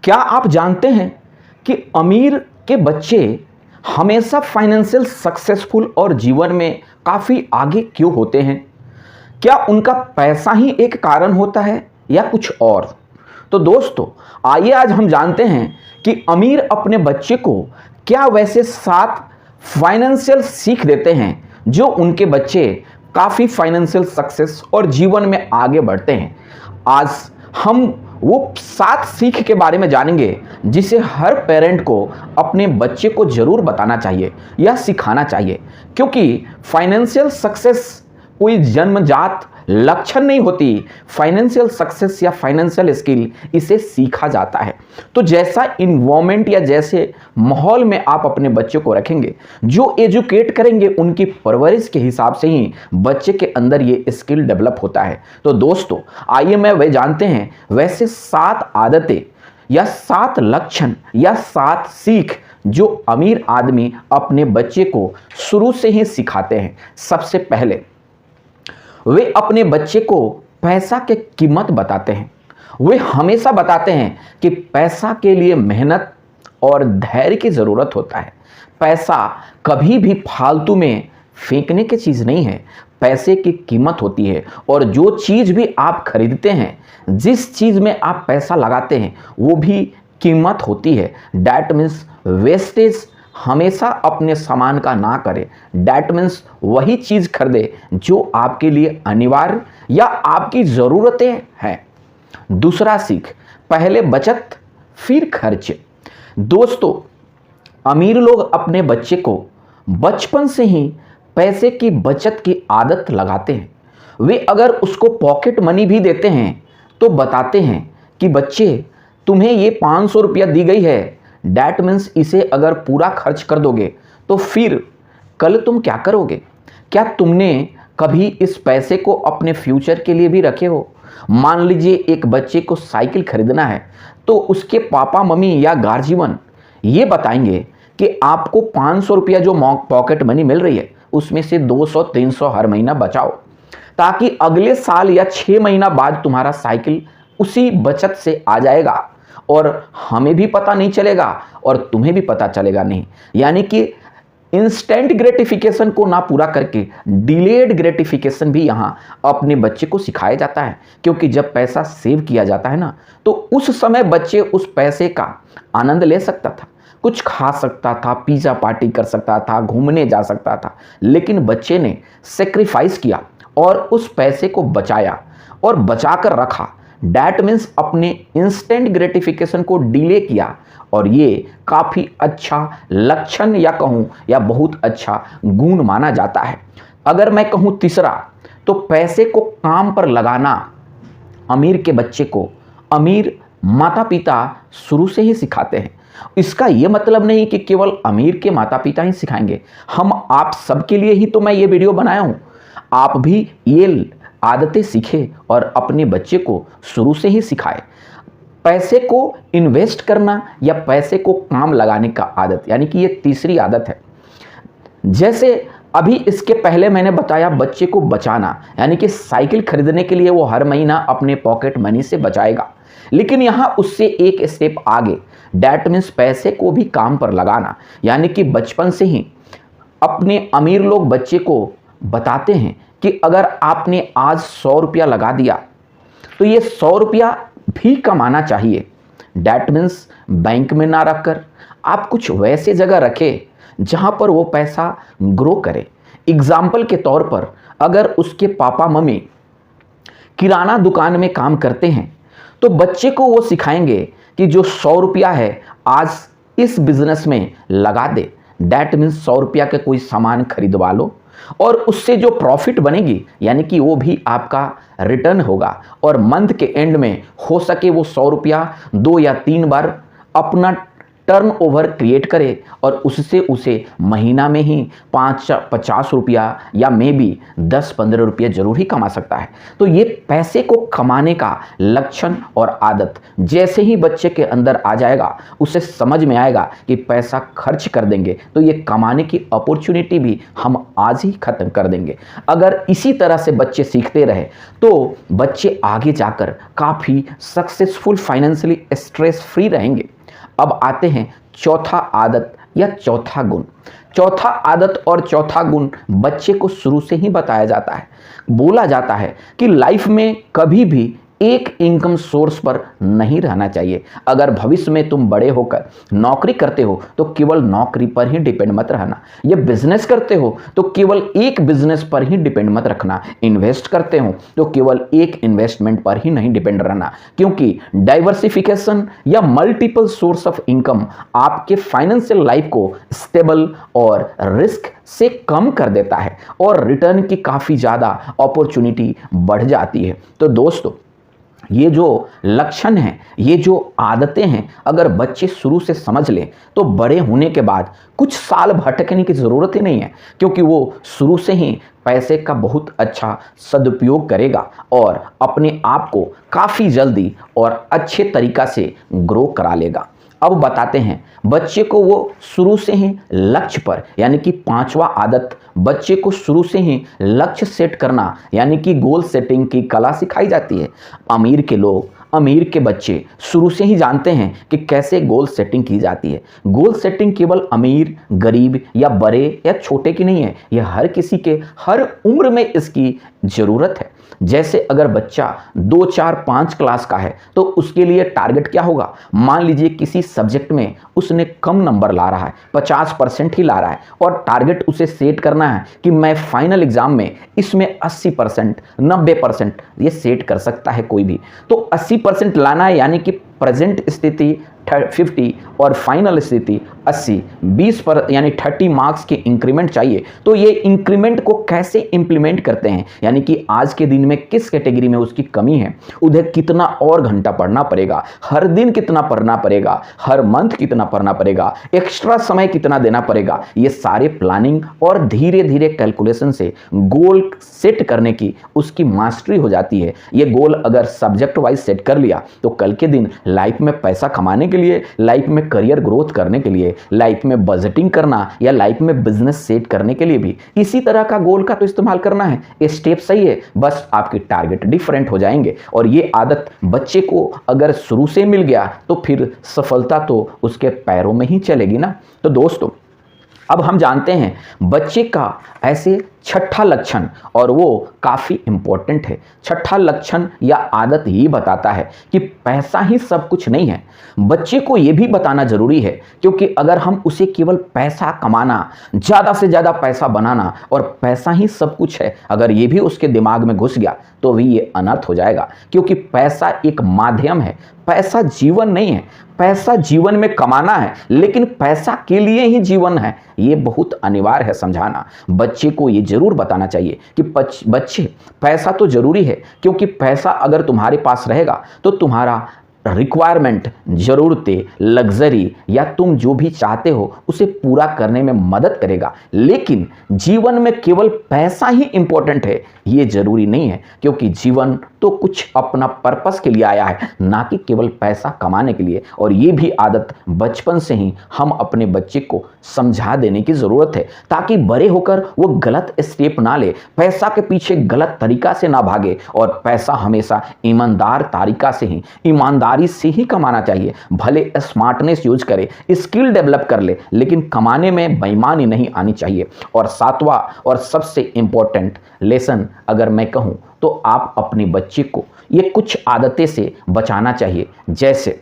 क्या आप जानते हैं कि अमीर के बच्चे हमेशा फाइनेंशियल सक्सेसफुल और जीवन में काफ़ी आगे क्यों होते हैं? क्या उनका पैसा ही एक कारण होता है या कुछ और? तो दोस्तों, आइए आज हम जानते हैं कि अमीर अपने बच्चे को क्या वैसे 7 फाइनेंशियल सीख देते हैं जो उनके बच्चे काफ़ी फाइनेंशियल सक्सेस और जीवन में आगे बढ़ते हैं। आज हम वो 7 सीख के बारे में जानेंगे जिसे हर पेरेंट को अपने बच्चे को ज़रूर बताना चाहिए या सिखाना चाहिए, क्योंकि फाइनेंशियल सक्सेस कोई जन्मजात लक्षण नहीं होती। फाइनेंशियल सक्सेस या फाइनेंशियल स्किल इसे सीखा जाता है। तो जैसा इन्वायरमेंट या जैसे माहौल में आप अपने बच्चे को रखेंगे, जो एजुकेट करेंगे, उनकी परवरिश के हिसाब से ही बच्चे के अंदर ये स्किल डेवलप होता है। तो दोस्तों, आइए मैं वह जानते हैं वैसे 7 आदतें या 7 लक्षण या 7 सीख जो अमीर आदमी अपने बच्चे को शुरू से ही सिखाते हैं। सबसे पहले वे अपने बच्चे को पैसा की कीमत बताते हैं। वे हमेशा बताते हैं कि पैसा के लिए मेहनत और धैर्य की ज़रूरत होता है। पैसा कभी भी फालतू में फेंकने की चीज़ नहीं है। पैसे की कीमत होती है और जो चीज़ भी आप खरीदते हैं, जिस चीज़ में आप पैसा लगाते हैं, वो भी कीमत होती है। डैट मीन्स वेस्टेज हमेशा अपने सामान का ना करें। डैट मीन्स वही चीज़ खरीदे जो आपके लिए अनिवार्य या आपकी ज़रूरतें हैं। दूसरा सीख, पहले बचत फिर खर्च। दोस्तों, अमीर लोग अपने बच्चे को बचपन से ही पैसे की बचत की आदत लगाते हैं। वे अगर उसको पॉकेट मनी भी देते हैं तो बताते हैं कि बच्चे, तुम्हें ये 500 रुपया दी गई है, डैट मीन्स इसे अगर पूरा खर्च कर दोगे तो फिर कल तुम क्या करोगे? क्या तुमने कभी इस पैसे को अपने फ्यूचर के लिए भी रखे हो? मान लीजिए एक बच्चे को साइकिल खरीदना है तो उसके पापा मम्मी या गार्जियन ये बताएंगे कि आपको 500 रुपया जो पॉकेट मनी मिल रही है उसमें से 200-300 हर महीना बचाओ, ताकि अगले साल या 6 महीना बाद तुम्हारा साइकिल उसी बचत से आ जाएगा और हमें भी पता नहीं चलेगा और तुम्हें भी पता चलेगा नहीं। यानी कि इंस्टेंट ग्रेटिफिकेशन को ना पूरा करके डिलेड ग्रेटिफिकेशन भी यहाँ अपने बच्चे को सिखाया जाता है, क्योंकि जब पैसा सेव किया जाता है ना, तो उस समय बच्चे उस पैसे का आनंद ले सकता था, कुछ खा सकता था, पिज़्ज़ा पार्टी कर सकता था, घूमने जा सकता था, लेकिन बच्चे ने सेक्रीफाइस किया और उस पैसे को बचाया और बचा कर रखा। डैट मीन्स अपने इंस्टेंट ग्रेटिफिकेशन को डिले किया और ये काफ़ी अच्छा लक्षण या कहूँ या बहुत अच्छा गुण माना जाता है। अगर मैं कहूँ तीसरा, तो पैसे को काम पर लगाना अमीर के बच्चे को अमीर माता पिता शुरू से ही सिखाते हैं। इसका ये मतलब नहीं कि केवल अमीर के माता पिता ही सिखाएंगे, हम आप सबके लिए ही तो मैं ये वीडियो बनाया हूँ। आप भी ये आदतें सीखें और अपने बच्चे को शुरू से ही सिखाएं। पैसे को इन्वेस्ट करना या पैसे को काम लगाने का आदत, यानी कि ये तीसरी आदत है। जैसे अभी इसके पहले मैंने बताया बच्चे को बचाना, यानी कि साइकिल खरीदने के लिए वो हर महीना अपने पॉकेट मनी से बचाएगा, लेकिन यहाँ उससे एक स्टेप आगे, डैट मीन्स पैसे को भी काम पर लगाना। यानी कि बचपन से ही अपने अमीर लोग बच्चे को बताते हैं कि अगर आपने आज 100 रुपया लगा दिया तो ये 100 रुपया भी कमाना चाहिए। डैट मीन्स बैंक में ना रखकर आप कुछ वैसे जगह रखें जहाँ पर वो पैसा ग्रो करे। एग्जाम्पल के तौर पर, अगर उसके पापा मम्मी किराना दुकान में काम करते हैं तो बच्चे को वो सिखाएंगे कि जो 100 रुपया है आज इस बिजनेस में लगा दे। डैट मीन्स 100 रुपया के कोई सामान खरीदवा लो और उससे जो प्रॉफिट बनेगी, यानी कि वो भी आपका रिटर्न होगा और मंथ के एंड में हो सके वो 100 रुपया 2 या 3 बार अपना टर्नओवर क्रिएट करे और उससे उसे महीना में ही 50 रुपया या मे बी 10-15 रुपया जरूर ही कमा सकता है। तो ये पैसे को कमाने का लक्षण और आदत जैसे ही बच्चे के अंदर आ जाएगा, उसे समझ में आएगा कि पैसा खर्च कर देंगे तो ये कमाने की अपॉर्चुनिटी भी हम आज ही खत्म कर देंगे। अगर इसी तरह से बच्चे सीखते रहे तो बच्चे आगे जाकर काफ़ी सक्सेसफुल, फाइनेंशियली स्ट्रेस फ्री रहेंगे। अब आते हैं चौथा आदत या चौथा गुण। चौथा आदत और चौथा गुण बच्चे को शुरू से ही बताया जाता है। बोला जाता है कि लाइफ में कभी भी एक इनकम सोर्स पर नहीं रहना चाहिए। अगर भविष्य में तुम बड़े होकर नौकरी करते हो तो केवल नौकरी पर ही डिपेंड मत रहना, या बिजनेस करते हो तो केवल एक बिजनेस पर ही डिपेंड मत रखना, इन्वेस्ट करते हो तो केवल एक इन्वेस्टमेंट पर ही नहीं डिपेंड रहना, क्योंकि डाइवर्सिफिकेशन या मल्टीपल सोर्स ऑफ इनकम आपके फाइनेंशियल लाइफ को स्टेबल और रिस्क से कम कर देता है और रिटर्न की काफ़ी ज़्यादा अपॉर्चुनिटी बढ़ जाती है। तो दोस्तों, ये जो लक्षण हैं, ये जो आदतें हैं, अगर बच्चे शुरू से समझ लें तो बड़े होने के बाद कुछ साल भटकने की ज़रूरत ही नहीं है, क्योंकि वो शुरू से ही पैसे का बहुत अच्छा सदुपयोग करेगा और अपने आप को काफ़ी जल्दी और अच्छे तरीक़ा से ग्रो करा लेगा। अब बताते हैं बच्चे को वो शुरू से ही लक्ष्य पर, यानी कि पांचवा आदत, बच्चे को शुरू से ही लक्ष्य सेट करना यानी कि गोल सेटिंग की कला सिखाई जाती है। अमीर के लोग, अमीर के बच्चे शुरू से ही जानते हैं कि कैसे गोल सेटिंग की जाती है। गोल सेटिंग केवल अमीर, गरीब या बड़े या छोटे की नहीं है, यह हर किसी के हर उम्र में इसकी ज़रूरत है। जैसे अगर बच्चा 2, 4, 5 क्लास का है तो उसके लिए टारगेट क्या होगा। मान लीजिए किसी सब्जेक्ट में उसने कम नंबर ला रहा है, 50% ही ला रहा है, और टारगेट उसे सेट करना है कि मैं फाइनल एग्जाम में इसमें 80%, 90% ये सेट कर सकता है कोई भी। तो 80% लाना है, यानी कि प्रेजेंट स्थिति 50 और फाइनल स्थिति 80, 20 पर यानी 30 मार्क्स के इंक्रीमेंट चाहिए। तो ये इंक्रीमेंट को कैसे इंप्लीमेंट करते हैं, यानी कि आज के दिन में किस कैटेगरी में उसकी कमी है, उधर कितना और घंटा पढ़ना पड़ेगा, हर दिन कितना पढ़ना पड़ेगा, हर मंथ कितना पढ़ना पड़ेगा, एक्स्ट्रा समय कितना देना पड़ेगा। ये सारे प्लानिंग और धीरे धीरे कैलकुलेशन से गोल सेट करने की उसकी मास्टरी हो जाती है। ये गोल अगर सब्जेक्ट वाइज सेट कर लिया तो कल के दिन लाइफ में पैसा कमाने के लिए, लाइफ में करियर ग्रोथ करने के लिए, लाइफ में बजटिंग करना या लाइफ में बिजनेस सेट करने के लिए भी इसी तरह का गोल का तो इस्तेमाल करना है। ये स्टेप सही है, बस आपके टारगेट डिफरेंट हो जाएंगे। और ये आदत बच्चे को अगर शुरू से मिल गया तो फिर सफलता तो उसके पैरों में ही चलेगी ना। तो दोस्तों, अब हम जानते हैं बच्चे का ऐसे छठा लक्षण, और वो काफ़ी इंपॉर्टेंट है। छठा लक्षण या आदत ये बताता है कि पैसा ही सब कुछ नहीं है। बच्चे को ये भी बताना जरूरी है, क्योंकि अगर हम उसे केवल पैसा कमाना, ज़्यादा से ज़्यादा पैसा बनाना और पैसा ही सब कुछ है, अगर ये भी उसके दिमाग में घुस गया तो भी ये अनर्थ हो जाएगा। क्योंकि पैसा एक माध्यम है, पैसा जीवन नहीं है। पैसा जीवन में कमाना है, लेकिन पैसा के लिए ही जीवन है, ये बहुत अनिवार्य है समझाना। बच्चे को ये जरूर बताना चाहिए कि बच्चे, पैसा तो जरूरी है, क्योंकि पैसा अगर तुम्हारे पास रहेगा तो तुम्हारा रिक्वायरमेंट, ज़रूरतें, लग्जरी या तुम जो भी चाहते हो उसे पूरा करने में मदद करेगा। लेकिन जीवन में केवल पैसा ही इंपॉर्टेंट है ये ज़रूरी नहीं है, क्योंकि जीवन तो कुछ अपना पर्पस के लिए आया है, ना कि केवल पैसा कमाने के लिए। और ये भी आदत बचपन से ही हम अपने बच्चे को समझा देने की ज़रूरत है, ताकि बड़े होकर वो गलत स्टेप ना ले, पैसा के पीछे गलत तरीका से ना भागे। और पैसा हमेशा ईमानदार तरीका से ही, ईमानदारी से ही कमाना चाहिए। भले स्मार्टनेस यूज करे, स्किल डेवलप कर ले, लेकिन कमाने में बेईमानी नहीं आनी चाहिए। और सातवां और सबसे इंपॉर्टेंट लेसन अगर मैं कहूं तो आप अपने बच्चे को ये कुछ आदतें से बचाना चाहिए। जैसे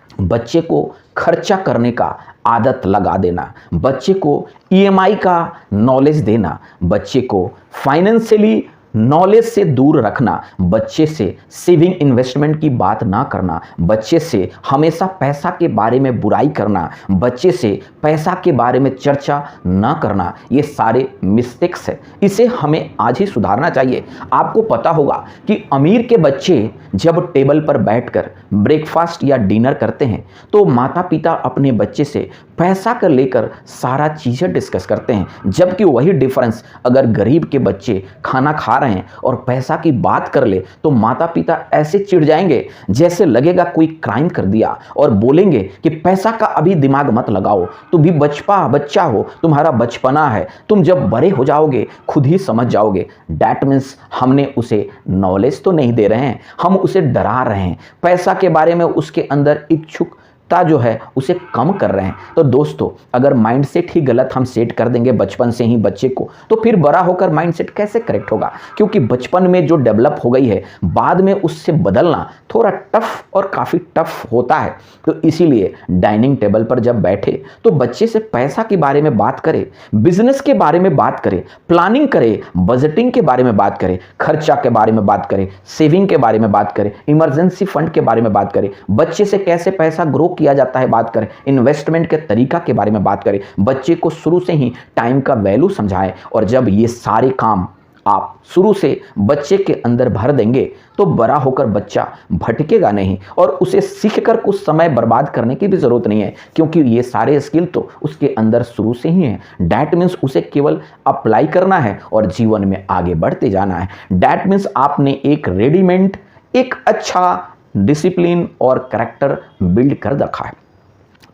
बच्चे को खर्चा करने का आदत लगा देना, बच्चे को ईएमआई का नॉलेज देना, बच्चे को फाइनेंशियली नॉलेज से दूर रखना, बच्चे से सेविंग इन्वेस्टमेंट की बात ना करना, बच्चे से हमेशा पैसा के बारे में बुराई करना, बच्चे से पैसा के बारे में चर्चा ना करना, ये सारे मिस्टेक्स है। इसे हमें आज ही सुधारना चाहिए। आपको पता होगा कि अमीर के बच्चे जब टेबल पर बैठकर ब्रेकफास्ट या डिनर करते हैं तो माता पिता अपने बच्चे से पैसा को लेकर सारा चीज़ें डिस्कस करते हैं, जबकि वही डिफरेंस अगर गरीब के बच्चे खाना खा रहे हैं और पैसा की बात कर ले तो माता पिता ऐसे चिढ़ जाएंगे जैसे लगेगा कोई क्राइम कर दिया, और बोलेंगे कि पैसा का अभी दिमाग मत लगाओ, तुम भी बच्चा हो, तुम्हारा बचपना है, तुम जब बड़े हो जाओगे खुद ही समझ जाओगे। डैट मीन्स हमने उसे नॉलेज तो नहीं दे रहे हैं, हम उसे डरा रहे हैं, पैसा के बारे में उसके अंदर इच्छुकता जो है उसे कम कर रहे हैं। तो दोस्तों, अगर माइंडसेट ही गलत हम सेट कर देंगे बचपन से ही बच्चे को, तो फिर बड़ा होकर माइंडसेट कैसे करेक्ट होगा? क्योंकि बचपन में जो डेवलप हो गई है बाद में उससे बदलना थोड़ा टफ और काफ़ी टफ होता है। तो इसीलिए डाइनिंग टेबल पर जब बैठे तो बच्चे से पैसा के बारे में बात करें, बिजनेस के बारे में बात करें, प्लानिंग करें, बजटिंग के बारे में बात करें, खर्चा के बारे में बात करें, सेविंग के बारे में बात करें, इमरजेंसी फंड के बारे में बात करें, बच्चे से कैसे पैसा ग्रो किया जाता है बात करें, इन्वेस्टमेंट के तरीका के बारे में बात करें, बच्चे को शुरू से ही टाइम का वैल्यू समझाएं। और जब ये सारे काम आप शुरू से बच्चे के अंदर भर देंगे तो बड़ा होकर बच्चा भटकेगा नहीं और उसे सीखकर कुछ समय बर्बाद करने की भी जरूरत नहीं है, क्योंकि ये सारे स्किल तो उसके अंदर शुरू से ही हैं। डैट मीन्स उसे केवल अप्लाई करना है और जीवन में आगे बढ़ते जाना है। डैट मीन्स आपने एक रेडीमेड, एक अच्छा डिसिप्लिन और कैरेक्टर बिल्ड कर रखा है।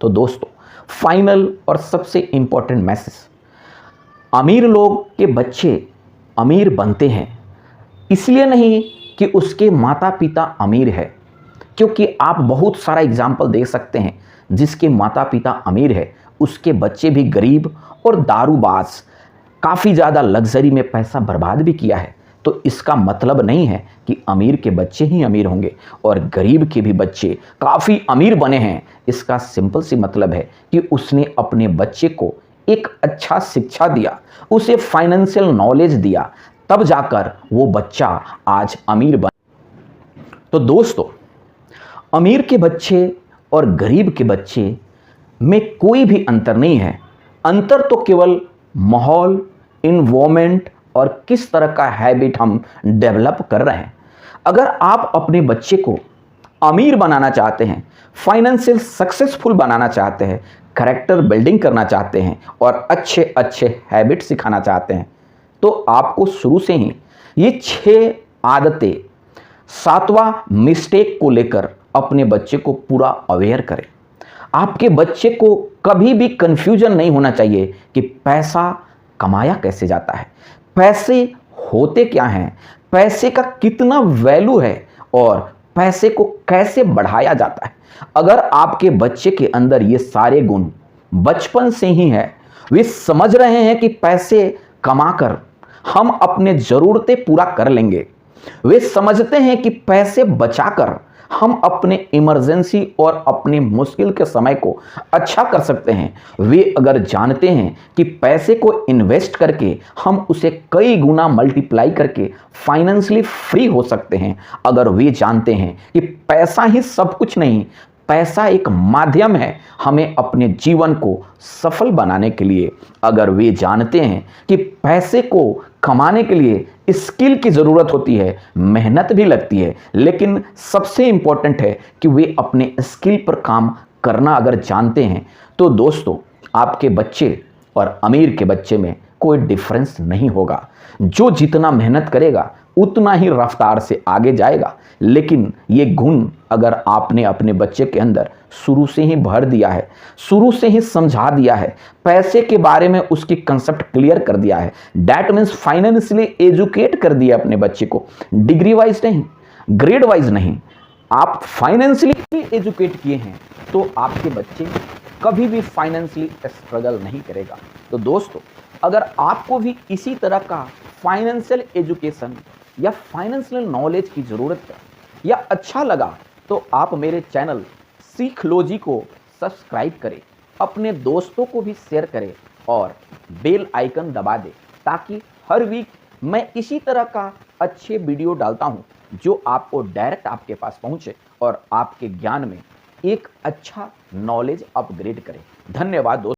तो दोस्तों, फाइनल और सबसे इंपॉर्टेंट मैसेज, अमीर लोग के बच्चे अमीर बनते हैं इसलिए नहीं कि उसके माता पिता अमीर है, क्योंकि आप बहुत सारा एग्जाम्पल दे सकते हैं जिसके माता पिता अमीर है उसके बच्चे भी गरीब और दारूबाज, काफ़ी ज़्यादा लग्जरी में पैसा बर्बाद भी किया है। तो इसका मतलब नहीं है कि अमीर के बच्चे ही अमीर होंगे और गरीब के भी बच्चे काफ़ी अमीर बने हैं। इसका सिंपल सी मतलब है कि उसने अपने बच्चे को एक अच्छा शिक्षा दिया, उसे फाइनेंशियल नॉलेज दिया, तब जाकर वो बच्चा आज अमीर बन। तो दोस्तों, अमीर के बच्चे और गरीब के बच्चे में कोई भी अंतर नहीं है। अंतर तो केवल माहौल, इन्वायरमेंट और किस तरह का हैबिट हम डेवलप कर रहे हैं। अगर आप अपने बच्चे को अमीर बनाना चाहते हैं, फाइनेंशियल सक्सेसफुल बनाना चाहते हैं, कैरेक्टर बिल्डिंग करना चाहते हैं और अच्छे अच्छे हैबिट सिखाना चाहते हैं, तो आपको शुरू से ही ये 6 आदतें, 7वां मिस्टेक को लेकर अपने बच्चे को पूरा अवेयर करें। आपके बच्चे को कभी भी कंफ्यूजन नहीं होना चाहिए कि पैसा कमाया कैसे जाता है, पैसे होते क्या हैं, पैसे का कितना वैल्यू है और पैसे को कैसे बढ़ाया जाता है। अगर आपके बच्चे के अंदर ये सारे गुण बचपन से ही है, वे समझ रहे हैं कि पैसे कमाकर हम अपने ज़रूरतें पूरा कर लेंगे, वे समझते हैं कि पैसे बचाकर हम अपने इमरजेंसी और अपने मुश्किल के समय को अच्छा कर सकते हैं, वे अगर जानते हैं कि पैसे को इन्वेस्ट करके हम उसे कई गुना मल्टीप्लाई करके फाइनेंशियली फ्री हो सकते हैं, अगर वे जानते हैं कि पैसा ही सब कुछ नहीं, पैसा एक माध्यम है हमें अपने जीवन को सफल बनाने के लिए, अगर वे जानते हैं कि पैसे को कमाने के लिए स्किल की ज़रूरत होती है, मेहनत भी लगती है, लेकिन सबसे इम्पोर्टेंट है कि वे अपने स्किल पर काम करना अगर जानते हैं, तो दोस्तों आपके बच्चे और अमीर के बच्चे में कोई डिफरेंस नहीं होगा। जो जितना मेहनत करेगा उतना ही रफ्तार से आगे जाएगा। लेकिन ये गुण अगर आपने अपने बच्चे के अंदर शुरू से ही भर दिया है, शुरू से ही समझा दिया है, पैसे के बारे में उसकी कंसेप्ट क्लियर कर दिया है, डैट मीन्स फाइनेंशियली एजुकेट कर दिया अपने बच्चे को, डिग्री वाइज नहीं, ग्रेड वाइज नहीं, आप फाइनेंशियली एजुकेट किए हैं, तो आपके बच्चे कभी भी फाइनेंशियली स्ट्रगल नहीं करेगा। तो दोस्तों, अगर आपको भी इसी तरह का फाइनेंशियल एजुकेशन या फाइनेंशियल नॉलेज की ज़रूरत है या अच्छा लगा, तो आप मेरे चैनल सीखलोजी को सब्सक्राइब करें, अपने दोस्तों को भी शेयर करें और बेल आइकन दबा दें, ताकि हर वीक मैं इसी तरह का अच्छे वीडियो डालता हूं जो आपको डायरेक्ट आपके पास पहुंचे और आपके ज्ञान में एक अच्छा नॉलेज अपग्रेड करे। धन्यवाद दोस्तों।